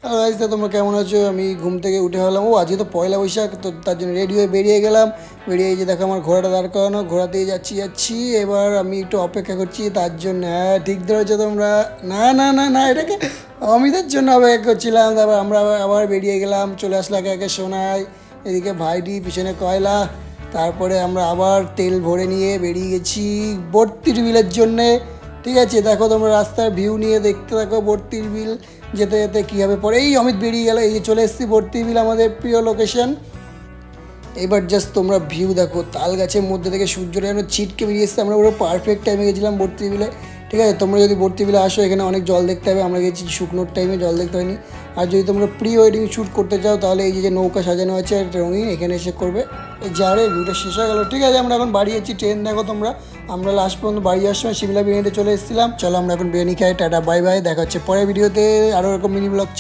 Hello guys, তো তোমরা কেমন আছো? আমি ঘুম থেকে উঠে হলাম, আজকে তো পয়লা বৈশাখ, তো তার জন্য রেডি হয়ে বেরিয়ে গেলাম। বেরিয়ে এই যে দেখো আমার ঘোড়াটা দাঁড় করানো, ঘোড়াতেই যাচ্ছি। এবার আমি একটু অপেক্ষা করছি তার জন্য। হ্যাঁ, ঠিক ধরেছো তোমরা। না না না না, এটাকে অমিতের জন্য অপেক্ষা করছিলাম। তারপর আমরা আবার বেরিয়ে গেলাম, চলে আসলো একে একে সোনাই, এদিকে ভাইডি, পিছনে কয়লা। তারপরে আমরা আবার তেল ভরে নিয়ে বেরিয়ে গেছি বর্তির বিলের জন্যে। ঠিক আছে, দেখো তোমরা রাস্তার ভিউ নিয়ে দেখতে থাকো বর্তির বিল যেতে যেতে কীভাবে পড়ে। এই অমিত বেরিয়ে গেল, এই যে চলে এসেছি বর্তির বিল, আমাদের প্রিয় লোকেশন। এবার জাস্ট তোমরা ভিউ দেখো, তাল গাছের মধ্যে থেকে সূর্যটা যেন ছিটকে বেরিয়ে এসছে। আমরা পুরো পারফেক্ট টাইমে গেছিলাম ভর্তি বিলে। ঠিক আছে, তোমরা যদি ভর্তি বিলে আসো, এখানে অনেক জল দেখতে হবে। আমরা গেছি শুকনোর টাইমে, জল দেখতে হয়নি। আর যদি তোমরা প্রি ওয়েডিং শ্যুট করতে চাও, তাহলে এই যে নৌকা সাজানো আছে রঙিন, এখানে এসে করবে। এই যারে ভিউটা শেষ হয়ে গেল। ঠিক আছে, আমরা এখন বাড়ি যাচ্ছি, ট্রেন দেখো তোমরা। আমরা লাস্ট পর্যন্ত বাড়ি যাওয়ার সময় শিমলা বিরিয়ানিতে চলে এসেছিলাম। চলো আমরা এখন বিরিয়ানি খাই, টাটা বাই বাই, দেখা হচ্ছে পরের ভিডিওতে আরও এরকম মিনি ব্লগ।